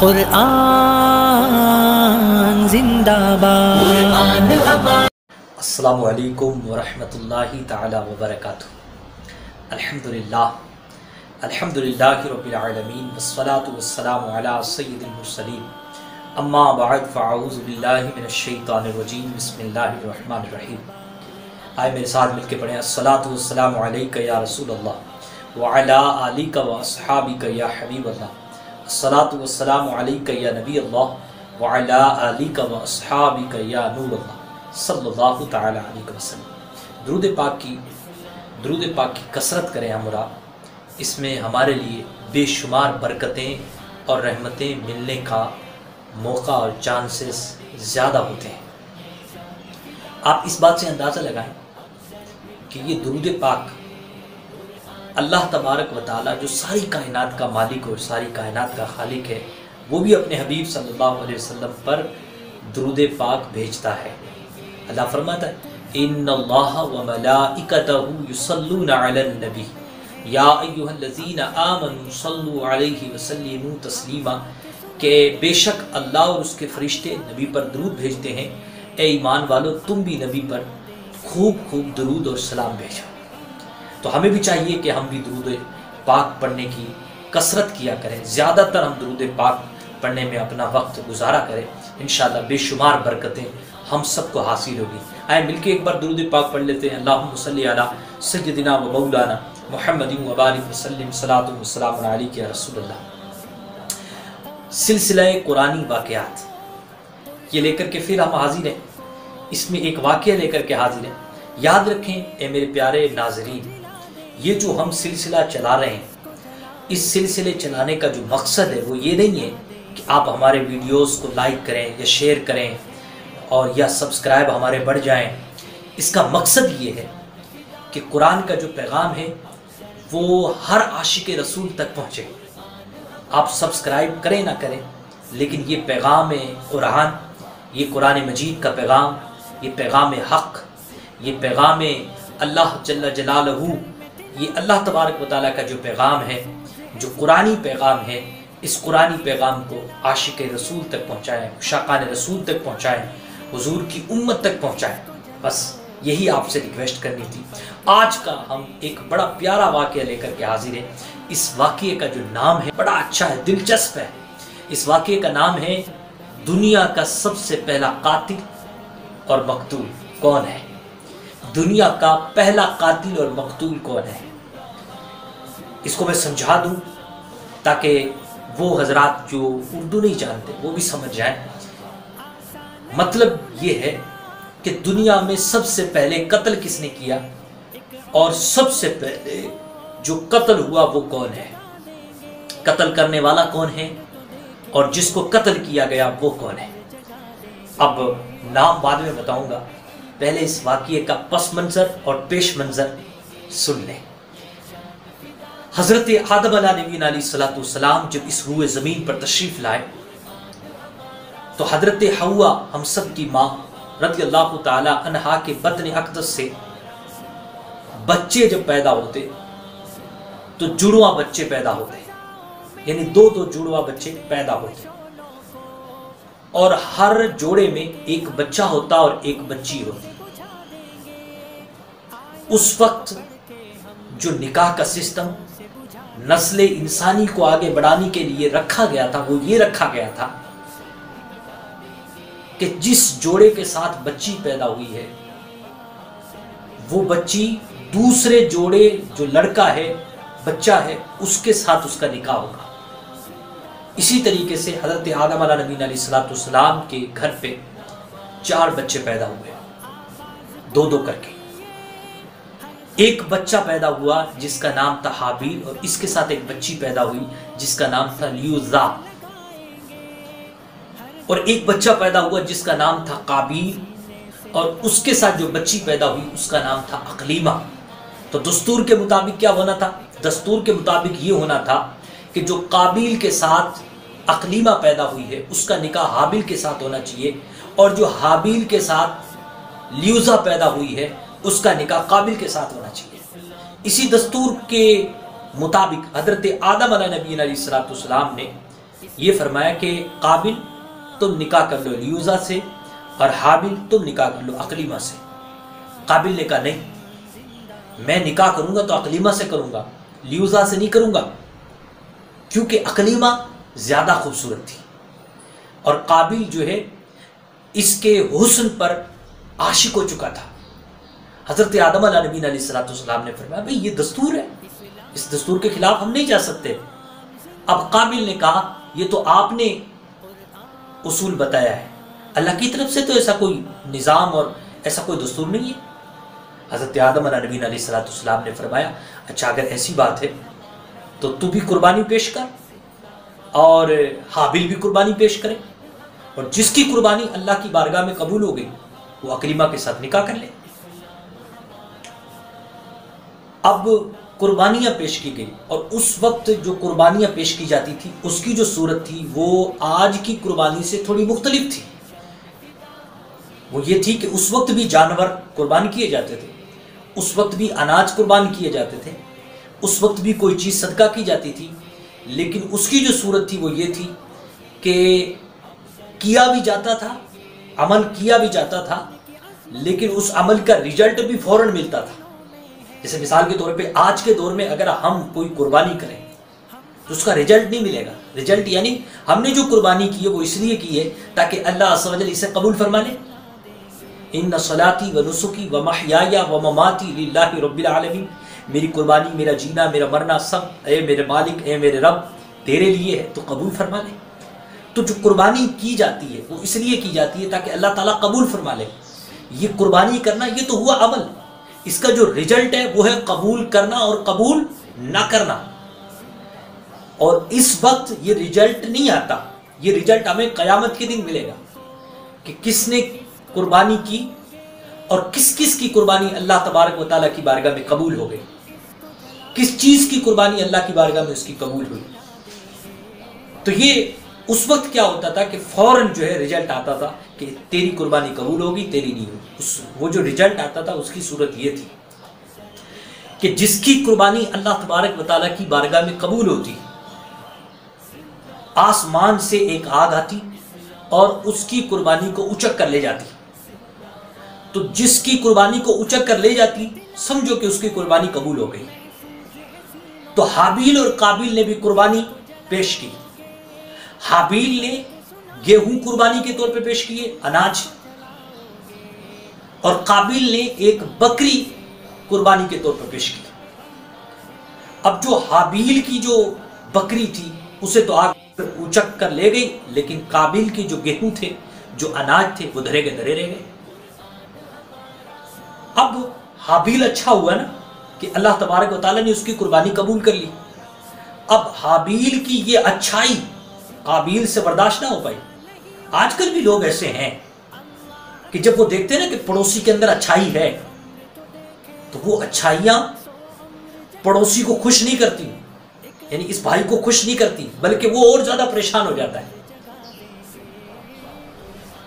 قرآن زندہ باد۔ السلام علیکم ورحمۃ اللہ تعالی وبرکاتہ۔ الحمدللہ رب العالمین والصلاة والسلام علی سید المرسلین، اما بعد فاعوذ باللہ من الشیطان الرجیم، بسم اللہ الرحمن الرحیم۔ آئے میرے ساتھ مل کے پڑھیں، الصلاة والسلام علیک یا رسول اللہ وعلی آلک واصحابک یا حبیب اللہ، الصلاة والسلام علیک یا نبی اللہ وعلی آلک واصحابک یا نور اللہ صلی اللہ تعالی علیہ وسلم۔ درود پاک کی کثرت کریں ہمراہ، اس میں ہمارے لیے بے شمار برکتیں اور رحمتیں ملنے کا موقع اور چانسز زیادہ ہوتے ہیں۔ آپ اس بات سے اندازہ لگائیں کہ یہ درود پاک اللہ تبارک و تعالیٰ جو ساری کائنات کا مالک اور ساری کائنات کا خالق ہے، وہ بھی اپنے حبیب صلی اللہ علیہ وسلم پر درود پاک بھیجتا ہے۔ اللہ فرماتا ہے ان اللہ وملائکتہ یصلون علی النبی یا ایھا الذین آمنوا صلوا علیہ وسلموا تسلیما، کہ بے شک اللہ اور اس کے فرشتے نبی پر درود بھیجتے ہیں، اے ایمان والو تم بھی نبی پر خوب درود اور سلام بھیجو۔ تو ہمیں بھی چاہیے کہ ہم بھی درود پاک پڑھنے کی کثرت کیا کریں، زیادہ تر ہم درود پاک پڑھنے میں اپنا وقت گزارا کریں، انشاءاللہ بے شمار برکتیں ہم سب کو حاصل ہوگی۔ آئے مل کے ایک بار درود پاک پڑھ لیتے ہیں۔ اللہم صلی علی سیدنا و مولانا محمد وبارک وسلم، صلاۃ و سلام علیک یا رسول اللہ۔ سلسلہ قرآنی واقعات یہ لے کر کے پھر ہم حاضر ہیں، اس میں ایک واقعہ لے کر کے حاضر ہیں۔ یاد رکھیں اے میرے پیارے ناظرین، یہ جو ہم سلسلہ چلا رہے ہیں، اس سلسلے چلانے کا جو مقصد ہے وہ یہ نہیں ہے کہ آپ ہمارے ویڈیوز کو لائک کریں یا شیئر کریں اور یا سبسکرائب ہمارے بڑھ جائیں۔ اس کا مقصد یہ ہے کہ قرآن کا جو پیغام ہے وہ ہر عاشق رسول تک پہنچے۔ آپ سبسکرائب کریں نہ کریں، لیکن یہ پیغام قرآن، یہ قرآن مجید کا پیغام، یہ پیغام حق، یہ پیغام اللہ جل جلالہ، یہ اللہ تبارک و تعالیٰ کا جو پیغام ہے، جو قرآنی پیغام ہے، اس قرآنی پیغام کو عاشق رسول تک پہنچائیں، عشاقان رسول تک پہنچائیں، حضور کی امت تک پہنچائیں۔ بس یہی آپ سے ریکویسٹ کرنی تھی۔ آج کا ہم ایک بڑا پیارا واقعہ لے کر کے حاضر ہیں۔ اس واقعے کا جو نام ہے بڑا اچھا ہے، دلچسپ ہے۔ اس واقعے کا نام ہے دنیا کا سب سے پہلا قاتل اور مقتول کون ہے؟ دنیا کا پہلا قاتل اور مقتول کون ہے؟ اس کو میں سمجھا دوں تاکہ وہ حضرات جو اردو نہیں جانتے وہ بھی سمجھ جائیں۔ مطلب یہ ہے کہ دنیا میں سب سے پہلے قتل کس نے کیا اور سب سے پہلے جو قتل ہوا وہ کون ہے؟ قتل کرنے والا کون ہے اور جس کو قتل کیا گیا وہ کون ہے؟ اب نام بعد میں بتاؤں گا، پہلے اس واقعے کا پس منظر اور پیش منظر سن لیں۔ حضرت آدم علیہ نبی علیہ السلام جب اس روئے زمین پر تشریف لائے تو حضرت حوا ہم سب کی ماں رضی اللہ تعالی عنہا کے بطن اقدس سے بچے جب پیدا ہوتے تو جڑواں بچے پیدا ہوتے، یعنی دو جڑواں بچے پیدا ہوتے، اور ہر جوڑے میں ایک بچہ ہوتا اور ایک بچی ہوتی۔ اس وقت جو نکاح کا سسٹم نسل انسانی کو آگے بڑھانے کے لیے رکھا گیا تھا وہ یہ رکھا گیا تھا کہ جس جوڑے کے ساتھ بچی پیدا ہوئی ہے وہ بچی دوسرے جوڑے جو لڑکا ہے بچہ ہے اس کے ساتھ اس کا نکاح ہوگا۔ اسی طریقے سے حضرت آدم علیہ نبی علیہ السلام کے گھر پہ 4 بچے پیدا ہوئے، 2 کر کے۔ ایک بچہ پیدا ہوا جس کا نام تھا حابیل، اور اس کے ساتھ ایک بچی پیدا ہوئی جس کا نام تھا لیوزا، اور ایک بچہ پیدا ہوا جس کا نام تھا قابیل، اور اس کے ساتھ جو بچی پیدا ہوئی اس کا نام تھا اقلیمہ۔ تو دستور کے مطابق کیا ہونا تھا؟ دستور کے مطابق یہ ہونا تھا کہ جو قابیل کے ساتھ اقلیمہ پیدا ہوئی ہے اس کا نکاح حابیل کے ساتھ ہونا چاہیے، اور جو حابیل کے ساتھ لیوزا پیدا ہوئی ہے اس کا نکاح قابیل کے ساتھ ہونا چاہیے۔ اسی دستور کے مطابق حضرت آدم علیہ نبی علیہ السلام نے یہ فرمایا کہ قابل تم نکاح کر لو لیوزا سے اور حابل تم نکاح کر لو اقلیمہ سے۔ قابل نے کہا نہیں، میں نکاح کروں گا تو اقلیمہ سے کروں گا، لیوزا سے نہیں کروں گا، کیونکہ اقلیمہ زیادہ خوبصورت تھی اور قابل جو ہے اس کے حسن پر عاشق ہو چکا تھا۔ حضرت آدم علیہ نبی علیہ السلام نے فرمایا بھئی یہ دستور ہے، اس دستور کے خلاف ہم نہیں جا سکتے۔ اب قابل نے کہا یہ تو آپ نے اصول بتایا ہے، اللہ کی طرف سے تو ایسا کوئی نظام اور ایسا کوئی دستور نہیں ہے۔ حضرت آدم علیہ نبی علیہ السلام نے فرمایا اچھا اگر ایسی بات ہے تو تو بھی قربانی پیش کر اور حابل بھی قربانی پیش کرے، اور جس کی قربانی اللہ کی بارگاہ میں قبول ہو گئی وہ اقلیمہ کے ساتھ نکاح کر لے۔ اب قربانیاں پیش کی گئی، اور اس وقت جو قربانیاں پیش کی جاتی تھی اس کی جو صورت تھی وہ آج کی قربانی سے تھوڑی مختلف تھی۔ وہ یہ تھی کہ اس وقت بھی جانور قربان کیے جاتے تھے، اس وقت بھی اناج قربان کیے جاتے تھے، اس وقت بھی کوئی چیز صدقہ کی جاتی تھی، لیکن اس کی جو صورت تھی وہ یہ تھی کہ کیا بھی جاتا تھا، عمل کیا بھی جاتا تھا، لیکن اس عمل کا رزلٹ بھی فوراً ملتا تھا۔ جیسے مثال کے طور پہ آج کے دور میں اگر ہم کوئی قربانی کریں تو اس کا رزلٹ نہیں ملے گا۔ رزلٹ یعنی ہم نے جو قربانی کی ہے وہ اس لیے کی ہے تاکہ اللہ عز و جل اسے قبول فرما لے۔ ان صلاتی و نسکی و محیایا و مماتی للہ رب العالمین، میری قربانی، میرا جینا، میرا مرنا سب اے میرے مالک، اے میرے رب تیرے لیے ہے، تو قبول فرما لے۔ تو جو قربانی کی جاتی ہے وہ اس لیے کی جاتی ہے تاکہ اللہ تعالیٰ قبول فرما لے۔ یہ قربانی کرنا یہ تو ہوا عمل، اس کا جو رزلٹ ہے وہ ہے قبول کرنا اور قبول نہ کرنا۔ اور اس وقت یہ رزلٹ نہیں آتا، یہ رزلٹ ہمیں قیامت کے دن ملے گا کہ کس نے قربانی کی اور کس کس کی قربانی اللہ تبارک و تعالیٰ کی بارگاہ میں قبول ہو گئی، کس چیز کی قربانی اللہ کی بارگاہ میں اس کی قبول ہوئی۔ تو یہ اس وقت کیا ہوتا تھا کہ فوراً جو ہے رزلٹ آتا تھا کہ تیری قربانی قبول ہوگی، تیری نہیں ہوگی۔ وہ جو رزلٹ آتا تھا اس کی صورت یہ تھی کہ جس کی قربانی اللہ تبارک و تعالیٰ کی بارگاہ میں قبول ہوتی، آسمان سے ایک آگ آتی اور اس کی قربانی کو اچک کر لے جاتی۔ تو جس کی قربانی کو اچک کر لے جاتی سمجھو کہ اس کی قربانی قبول ہو گئی۔ تو حابیل اور قابیل نے بھی قربانی پیش کی۔ حابیل نے گیہوں قربانی کے طور پہ پیش کیے، اناج، اور قابیل نے ایک بکری قربانی کے طور پر پیش کی۔ اب جو حابیل کی جو بکری تھی اسے تو آگ اچک کر لے گئی، لیکن قابیل کی جو گیہوں تھے، جو اناج تھے، وہ دھرے رہ گئے۔ اب حابیل اچھا ہوا نا کہ اللہ تبارک و تعالیٰ نے اس کی قربانی قبول کر لی۔ اب حابیل کی یہ اچھائی قابیل سے برداشت نہ ہو پائی۔ آج کل بھی لوگ ایسے ہیں کہ جب وہ دیکھتے ہیں نا کہ پڑوسی کے اندر اچھائی ہے تو وہ اچھائیاں پڑوسی کو خوش نہیں کرتی، یعنی اس بھائی کو خوش نہیں کرتی، بلکہ وہ اور زیادہ پریشان ہو جاتا ہے۔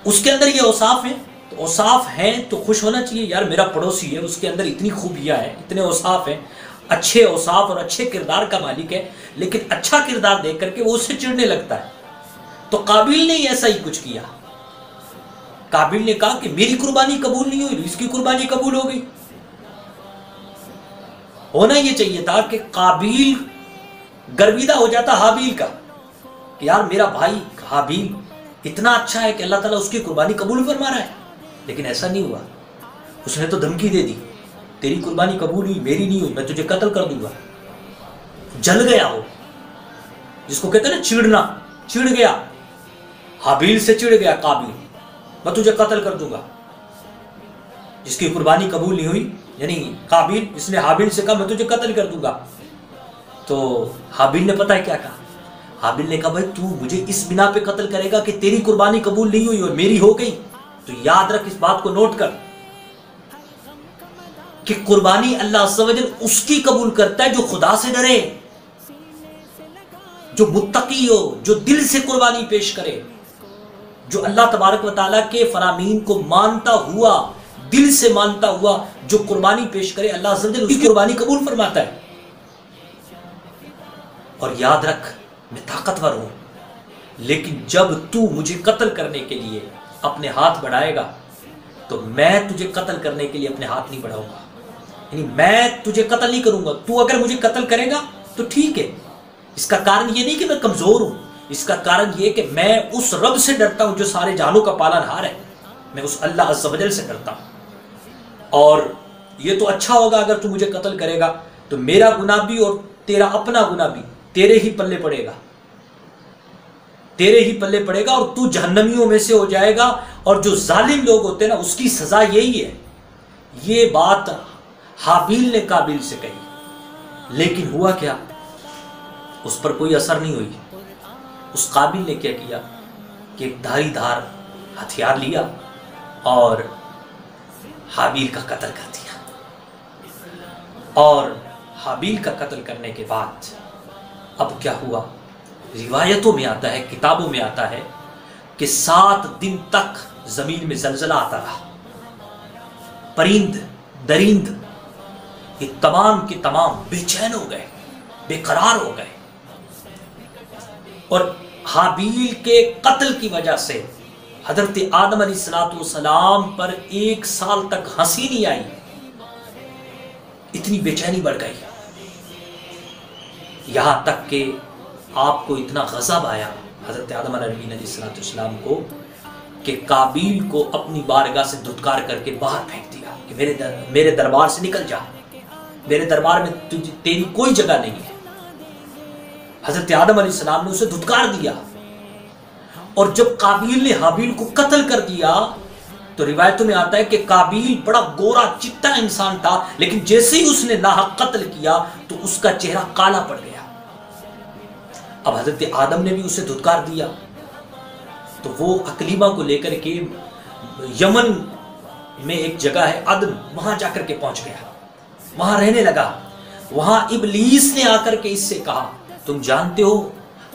اس کے اندر یہ اوصاف ہیں تو اوصاف ہیں تو خوش ہونا چاہیے، یار میرا پڑوسی ہے، اس کے اندر اتنی خوبیاں ہیں، اتنے اوصاف ہیں، اچھے اوصاف اور اچھے کردار کا مالک ہے، لیکن اچھا کردار دیکھ کر کے وہ اس سے چڑھنے لگتا ہے۔ تو قابیل نے ایسا ہی کچھ کیا۔ قابیل نے کہا کہ میری قربانی قبول نہیں ہوئی، اس کی قربانی قبول ہو گئی۔ ہونا یہ چاہیے تھا کہ قابیل گرویدہ ہو جاتا حابیل کا کہ یار میرا بھائی حابیل اتنا اچھا ہے کہ اللہ تعالیٰ اس کی قربانی قبول فرما رہا ہے، لیکن ایسا نہیں ہوا۔ اس نے تو دھمکی دے دی، تیری قربانی قبول ہوئی، میری نہیں ہوئی، میں تجھے قتل کر دوں گا۔ جل گیا وہ، جس کو کہتے ہیں نا چڑنا، چڑ گیا، حابیل سے چڑ گیا قابیل، میں تجھے قتل کر دوں گا۔ جس کی قربانی قبول نہیں ہوئی، یعنی قابیل، جس نے حابیل سے کہا میں تجھے قتل کر دوں گا، تو حابیل نے پتہ ہے کیا کہا؟ حابیل نے کہا بھائی تو مجھے اس بنا پہ قتل کرے گا کہ تیری قربانی قبول نہیں ہوئی اور میری ہو گئی؟ تو یاد رکھ، اس بات کو نوٹ کر کہ قربانی اللہ عز و جل اس کی قبول کرتا ہے جو خدا سے ڈرے، جو متقی ہو، جو دل سے قربانی پیش کرے، جو اللہ تبارک و تعالیٰ کے فرامین کو مانتا ہوا، دل سے مانتا ہوا جو قربانی پیش کرے، اللہ عز و جل اس کی قربانی قبول فرماتا ہے۔ اور یاد رکھ، میں طاقتور ہوں، لیکن جب تو مجھے قتل کرنے کے لیے اپنے ہاتھ بڑھائے گا تو میں تجھے قتل کرنے کے لیے اپنے ہاتھ نہیں بڑھاؤں گا. یعنی میں تجھے قتل نہیں کروں گا. تو اگر مجھے قتل کرے گا تو ٹھیک ہے. اس کا کارن یہ نہیں کہ میں کمزور ہوں، اس کا کارن یہ کہ میں اس رب سے ڈرتا ہوں جو سارے جہانوں کا پالن ہار ہے. میں اس اللہ عز و جل سے ڈرتا ہوں. اور یہ تو اچھا ہوگا اگر تو مجھے قتل کرے گا تو میرا گناہ بھی اور تیرا اپنا گناہ بھی تیرے ہی پلے پڑے گا، تیرے ہی پلے پڑے گا، اور تو جہنمیوں میں سے ہو جائے گا. اور جو ظالم لوگ ہوتے ہیں نا اس کی سزا یہی ہے. یہ بات حابیل نے قابیل سے کہی، لیکن ہوا کیا؟ اس پر کوئی اثر نہیں ہوئی. اس قابیل نے کیا کیا کہ ایک دھاری دھار ہتھیار لیا اور حابیل کا قتل کر دیا. اور حابیل کا قتل کرنے کے بعد اب کیا ہوا؟ روایتوں میں آتا ہے، کتابوں میں آتا ہے کہ 7 دن تک زمین میں زلزلہ آتا رہا. پرند درند یہ تمام کے تمام بے چین ہو گئے، بے قرار ہو گئے. اور حابیل کے قتل کی وجہ سے حضرت آدم علیہ السلام پر 1 سال تک ہنسی نہیں آئی. اتنی بے چینی بڑھ گئی، یہاں تک کہ آپ کو اتنا غضب آیا حضرت آدم علیہ السلام کو کہ قابیل کو اپنی بارگاہ سے دھتکار کر کے باہر پھینک دیا کہ میرے دربار سے نکل جا، میرے دربار میں تیری کوئی جگہ نہیں ہے. حضرت آدم علیہ السلام نے اسے دھتکار دیا. اور جب قابیل نے حابیل کو قتل کر دیا تو روایتوں میں آتا ہے کہ قابیل بڑا گورا چٹا انسان تھا، لیکن جیسے ہی اس نے ناحق قتل کیا تو اس کا چہرہ کالا پڑ گیا. اب حضرت آدم نے بھی اسے دھتکار دیا تو وہ اکلیمہ کو لے کر کے یمن میں ایک جگہ ہے عدن، وہاں جا کر کے پہنچ گیا، وہاں رہنے لگا. وہاں ابلیس نے آ کر کے اس سے کہا تم جانتے ہو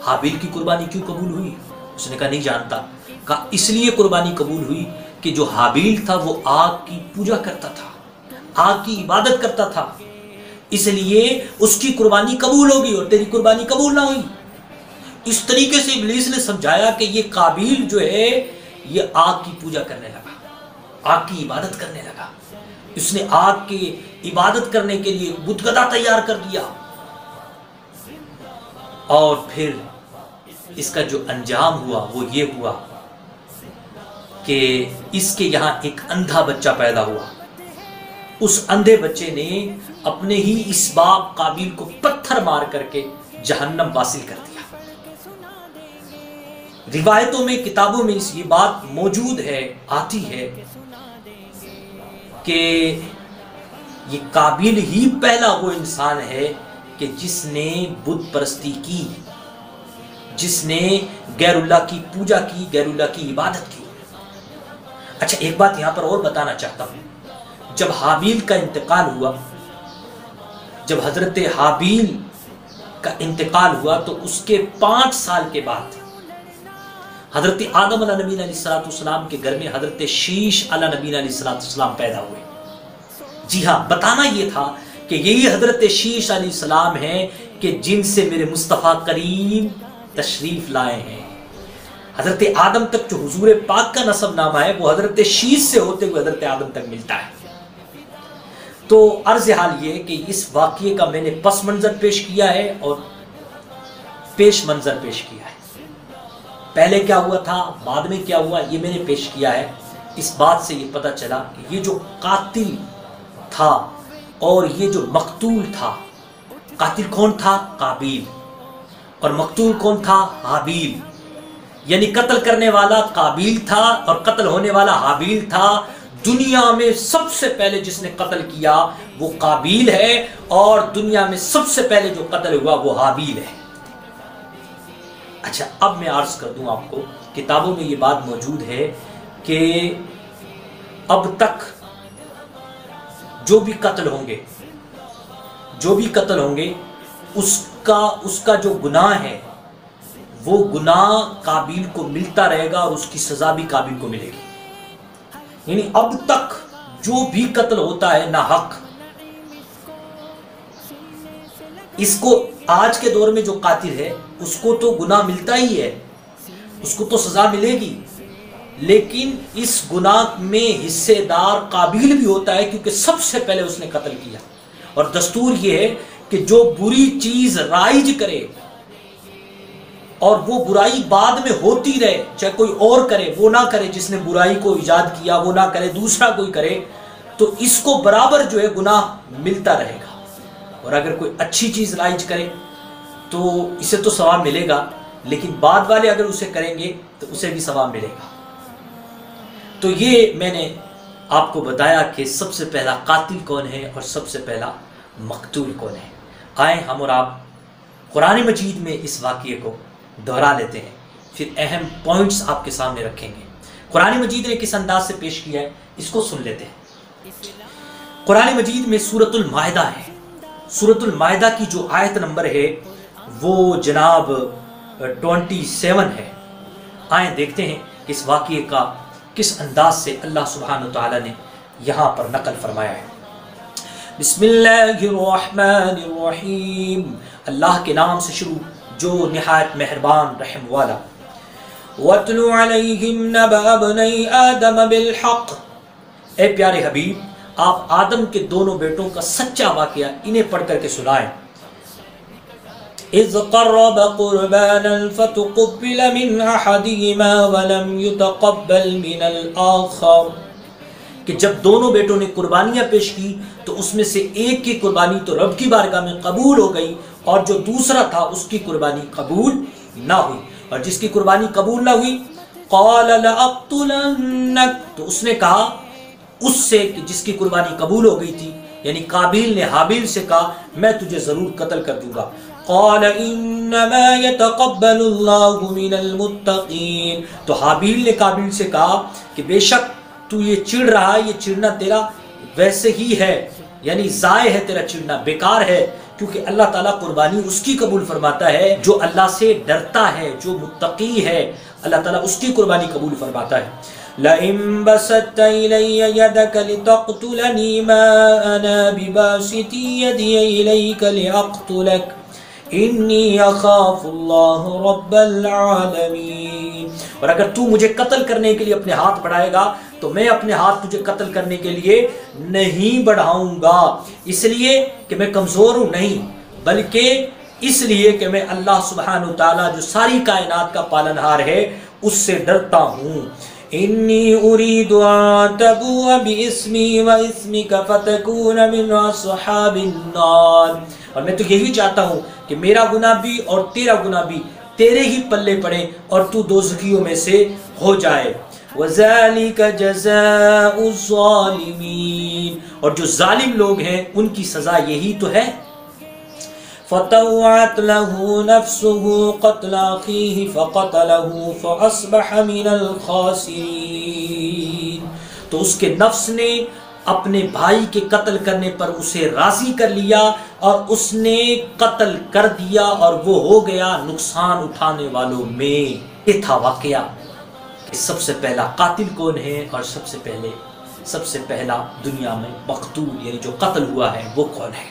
حابیل کی قربانی کیوں قبول ہوئی؟ اس نے کہا نہیں جانتا. کہا اس لیے قربانی قبول ہوئی کہ جو حابیل تھا وہ آگ کی پوجا کرتا تھا، آگ کی عبادت کرتا تھا، اس لیے اس کی قربانی قبول ہوگی اور تیری قربانی قبول نہ ہوئی. اس طریقے سے ابلیس نے سمجھایا کہ یہ قابیل جو ہے یہ آگ کی پوجا کرنے لگا، آگ کی عبادت کرنے لگا. اس نے آگ کی عبادت کرنے کے لیے بت گدا تیار کر دیا. اور پھر اس کا جو انجام ہوا وہ یہ ہوا کہ اس کے یہاں ایک اندھا بچہ پیدا ہوا. اس اندھے بچے نے اپنے ہی اس باپ قابیل کو پتھر مار کر کے جہنم واصل کر دیا. روایتوں میں کتابوں میں یہ بات موجود ہے، آتی ہے کہ یہ قابیل ہی پہلا وہ انسان ہے کہ جس نے بت پرستی کی، جس نے غیر اللہ کی پوجا کی، غیر اللہ کی عبادت کی. اچھا ایک بات یہاں پر اور بتانا چاہتا ہوں. جب حابیل کا انتقال ہوا، جب حضرت حابیل کا انتقال ہوا تو اس کے 5 سال کے بعد حضرت آدم علیہ نبی علیہ السلام کے گھر میں حضرت شیش علیہ نبی علیہ السلام پیدا ہوئے. جی ہاں، بتانا یہ تھا کہ یہی حضرت شیش علیہ السلام ہیں کہ جن سے میرے مصطفیٰ کریم تشریف لائے ہیں. حضرت آدم تک جو حضور پاک کا نسب نامہ ہے وہ حضرت شیش سے ہوتے ہوئے حضرت آدم تک ملتا ہے. تو عرض حال یہ کہ اس واقعے کا میں نے پس منظر پیش کیا ہے اور پیش منظر پیش کیا ہے. پہلے کیا ہوا تھا، بعد میں کیا ہوا، یہ میں نے پیش کیا ہے. اس بات سے یہ پتہ چلا کہ یہ جو قاتل تھا اور یہ جو مقتول تھا، قاتل کون تھا؟ قابیل. اور مقتول کون تھا؟ حابیل. یعنی قتل کرنے والا قابیل تھا اور قتل ہونے والا حابیل تھا. دنیا میں سب سے پہلے جس نے قتل کیا وہ قابیل ہے اور دنیا میں سب سے پہلے جو قتل ہوا وہ حابیل ہے. اچھا اب میں عرض کر دوں آپ کو، کتابوں میں یہ بات موجود ہے کہ اب تک جو بھی قتل ہوں گے اس کا جو گناہ ہے وہ گناہ قابیل کو ملتا رہے گا اور اس کی سزا بھی قابیل کو ملے گی. یعنی اب تک جو بھی قتل ہوتا ہے ناحق، اس کو آج کے دور میں جو قاتل ہے اس کو تو گناہ ملتا ہی ہے، اس کو تو سزا ملے گی، لیکن اس گناہ میں حصے دار قابیل بھی ہوتا ہے، کیونکہ سب سے پہلے اس نے قتل کیا۔ اور دستور یہ ہے کہ جو بری چیز رائج کرے اور وہ برائی بعد میں ہوتی رہے، چاہے کوئی اور کرے، وہ نہ کرے جس نے برائی کو ایجاد کیا، وہ نہ کرے، دوسرا کوئی کرے، تو اس کو برابر جو ہے گناہ ملتا رہے گا۔ اور اگر کوئی اچھی چیز رائج کرے تو اسے تو ثواب ملے گا، لیکن بعد والے اگر اسے کریں گے تو اسے بھی ثواب ملے گا۔ تو یہ میں نے آپ کو بتایا کہ سب سے پہلا قاتل کون ہے اور سب سے پہلا مقتول کون ہے۔ آئیں ہم اور آپ قرآن مجید میں اس واقعے کو دہرا لیتے ہیں، پھر اہم پوائنٹس آپ کے سامنے رکھیں گے۔ قرآن مجید نے کس انداز سے پیش کیا ہے اس کو سن لیتے ہیں۔ قرآن مجید میں سورۃ المائدہ ہے، سورۃ المائدہ کی جو آیت نمبر ہے وہ جناب 27 ہے۔ آئیں دیکھتے ہیں کہ اس واقعے کا کس انداز سے اللہ سبحانہ وتعالی نے یہاں پر نقل فرمایا ہے۔ بسم اللہ الرحمن الرحیم، اللہ کے نام سے شروع جو نہایت مہربان رحم والا۔ وَاتْلُ عَلَيْهِمْ نَبَأَ ابْنَيْ آدَمَ بِالْحَقِّ، اے پیارے حبیب آپ آدم کے دونوں بیٹوں کا سچا واقعہ انہیں پڑھ کر کے سنائیں۔ اِذْ قَرَّبَ قُرْبَانًا فَتُقُبِّلَ مِنْ أَحَدِهِمَا وَلَمْ يُتَقَبَّلْ مِنَ الْآخَرِ، کہ جب دونوں بیٹوں نے قربانیاں پیش کی تو اس میں سے ایک کی قربانی تو رب کی بارگاہ میں قبول ہو گئی اور جو دوسرا تھا اس کی قربانی قبول نہ ہوئی، اور جس کی قربانی قبول نہ ہوئی قَالَ لَأَقْتُلَنَّكَ، تو اس نے کہا اس سے کہ جس کی قربانی قبول ہو گئی تھی، یعنی قابیل نے حابیل سے کہا میں تجھے ضرور قتل کر دوں گا۔ قال انما يتقبل الله من المتقين، تو حابیل نے قابیل سے کہا کہ بے شک تو یہ چڑ رہا ہے، یہ چڑنا تیرا ویسے ہی ہے، یعنی ضائع ہے تیرا چڑنا، بیکار ہے، کیونکہ اللہ تعالیٰ قربانی اس کی قبول فرماتا ہے جو اللہ سے ڈرتا ہے، جو متقی ہے، اللہ تعالیٰ اس کی قربانی قبول فرماتا ہے۔ لَئِن بَسَطْتَ إِلَيَّ يَدَكَ لِتَقْتُلَنِي مَا أَنَا بِبَاسِطٍ يَدِيَ إِلَيْكَ لِأَقْتُلَكَ إِنِّي أَخَافُ اللَّهَ رَبَّ الْعَالَمِينَ، اور اگر تو مجھے قتل کرنے کے لیے اپنے ہاتھ بڑھائے گا تو میں اپنے ہاتھ تجھے قتل کرنے کے لیے نہیں بڑھاؤں گا، اس لیے کہ میں کمزور ہوں، نہیں، بلکہ اس لیے کہ میں اللہ سبحانہ وتعالی جو ساری کائنات کا پالنہار ہے اس سے ڈرتا ہوں۔ انی ارید ان تبوء باسمی واسمک فتکون من اصحاب النار، اور میں تو یہی چاہتا ہوں کہ میرا گناہ بھی اور تیرا گناہ بھی تیرے ہی پلے پڑے اور تو دوزخیوں میں سے ہو جائے۔ وَذَلِكَ جَزَاءُ الظَّالِمِينَ، اور جو ظالم لوگ ہیں ان کی سزا یہی تو ہے۔ فَطَوَّعَتْ لَهُ نَفْسُهُ قَتْلَ أَخِيهِ فَقَتَلَهُ فَأَصْبَحَ مِنَ الْخَاسِرِينَ، تو اس کے نفس نے اپنے بھائی کے قتل کرنے پر اسے راضی کر لیا اور اس نے قتل کر دیا اور وہ ہو گیا نقصان اٹھانے والوں میں۔ یہ تھا واقعہ کہ سب سے پہلا قاتل کون ہے اور سب سے پہلا دنیا میں مقتول یعنی جو قتل ہوا ہے وہ کون ہے۔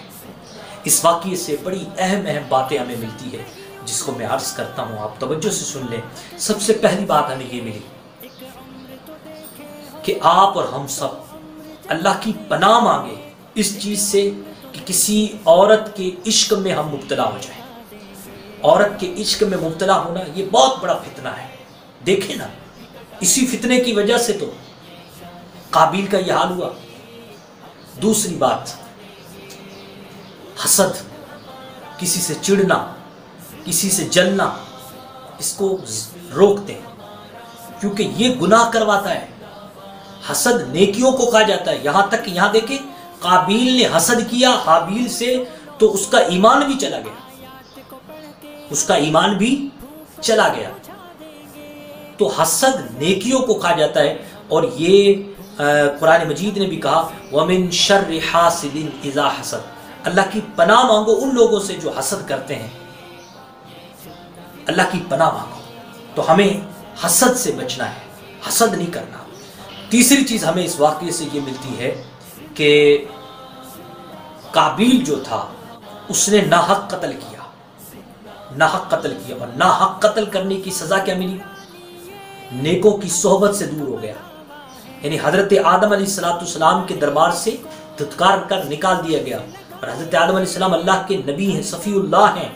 اس واقعے سے بڑی اہم باتیں ہمیں ملتی ہے جس کو میں عرض کرتا ہوں، آپ توجہ سے سن لیں۔ سب سے پہلی بات ہمیں یہ ملی کہ آپ اور ہم سب اللہ کی پناہ مانگے اس چیز سے کہ کسی عورت کے عشق میں ہم مبتلا ہو جائیں۔ عورت کے عشق میں مبتلا ہونا یہ بہت بڑا فتنہ ہے، دیکھیں نا، اسی فتنے کی وجہ سے تو قابیل کا یہ حال ہوا۔ دوسری بات، حسد، کسی سے چڑنا، کسی سے جلنا، اس کو روکتے ہیں کیونکہ یہ گناہ کرواتا ہے۔ حسد نیکیوں کو کہا جاتا ہے، یہاں تک کہ یہاں دیکھیں قابیل نے حسد کیا حابیل سے تو اس کا ایمان بھی چلا گیا، اس کا ایمان بھی چلا گیا۔ تو حسد نیکیوں کو کہا جاتا ہے، اور یہ قرآن مجید نے بھی کہا وَمِن شَرِّ حَاسِدٍ إِذَا حَسَدَ، اللہ کی پناہ مانگو ان لوگوں سے جو حسد کرتے ہیں، اللہ کی پناہ مانگو۔ تو ہمیں حسد سے بچنا ہے، حسد نہیں کرنا۔ تیسری چیز ہمیں اس واقعے سے یہ ملتی ہے کہ قابیل جو تھا اس نے ناحق قتل کیا، ناحق قتل کیا، اور ناحق قتل کرنے کی سزا کیا ملی؟ نیکوں کی صحبت سے دور ہو گیا، یعنی حضرت آدم علیہ السلام کے دربار سے دھتکار کر نکال دیا گیا، اور حضرت آدم علیہ السلام اللہ کے نبی ہیں، صفی اللہ ہیں،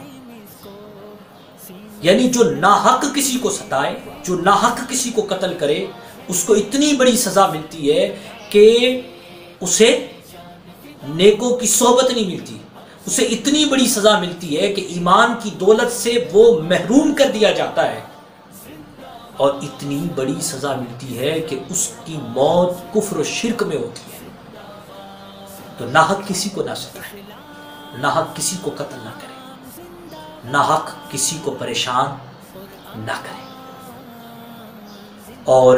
یعنی جو ناحق کسی کو ستائے، جو ناحق کسی کو قتل کرے، اس کو اتنی بڑی سزا ملتی ہے کہ اسے نیکوں کی صحبت نہیں ملتی، اسے اتنی بڑی سزا ملتی ہے کہ ایمان کی دولت سے وہ محروم کر دیا جاتا ہے، اور اتنی بڑی سزا ملتی ہے کہ اس کی موت کفر و شرک میں ہوتی ہے۔ تو ناحق کسی کو نہ ستائے، ناحق کسی کو قتل نہ کرے، ناحق کسی کو پریشان نہ کرے۔ اور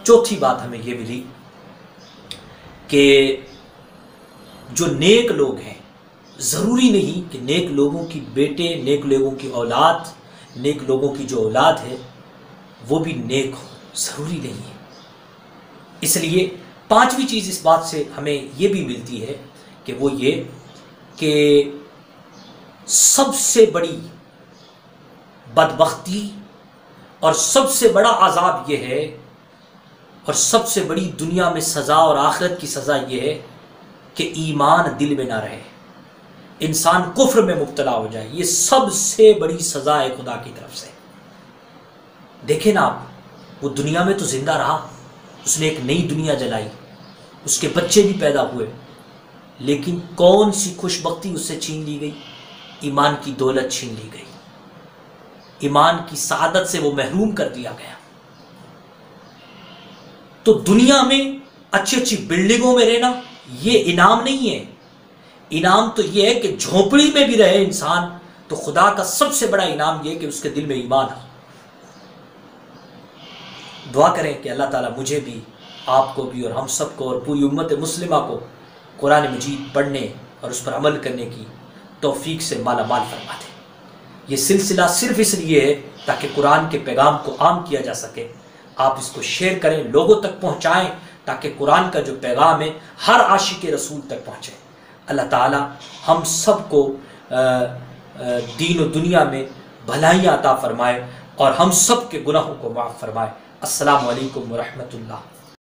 چوتھی بات ہمیں یہ ملی کہ جو نیک لوگ ہیں، ضروری نہیں کہ نیک لوگوں کی بیٹے، نیک لوگوں کی اولاد، نیک لوگوں کی جو اولاد ہے وہ بھی نیک ہو، ضروری نہیں ہے۔ اس لیے پانچویں چیز اس بات سے ہمیں یہ بھی ملتی ہے کہ وہ یہ کہ سب سے بڑی بدبختی اور سب سے بڑا عذاب یہ ہے، اور سب سے بڑی دنیا میں سزا اور آخرت کی سزا یہ ہے کہ ایمان دل میں نہ رہے، انسان کفر میں مبتلا ہو جائے۔ یہ سب سے بڑی سزا ہے خدا کی طرف سے۔ دیکھیں نا آپ، وہ دنیا میں تو زندہ رہا، اس نے ایک نئی دنیا جلائی، اس کے بچے بھی پیدا ہوئے، لیکن کون سی خوش بختی اس سے چھین لی گئی؟ ایمان کی دولت چھین لی گئی، ایمان کی سعادت سے وہ محروم کر دیا گیا۔ تو دنیا میں اچھی اچھی بلڈنگوں میں رہنا یہ انعام نہیں ہے، انعام تو یہ ہے کہ جھونپڑی میں بھی رہے انسان تو خدا کا سب سے بڑا انعام یہ کہ اس کے دل میں ایمان ہو۔ دعا کریں کہ اللہ تعالیٰ مجھے بھی، آپ کو بھی، اور ہم سب کو، اور پوری امت مسلمہ کو قرآن مجید پڑھنے اور اس پر عمل کرنے کی توفیق سے مالا مال فرما دے۔ یہ سلسلہ صرف اس لیے ہے تاکہ قرآن کے پیغام کو عام کیا جا سکے۔ آپ اس کو شیئر کریں، لوگوں تک پہنچائیں تاکہ قرآن کا جو پیغام ہے ہر عاشق رسول تک پہنچے۔ اللہ تعالیٰ ہم سب کو دین و دنیا میں بھلائیاں عطا فرمائے اور ہم سب کے گناہوں کو معاف فرمائے۔ السلام علیکم ورحمۃ اللہ۔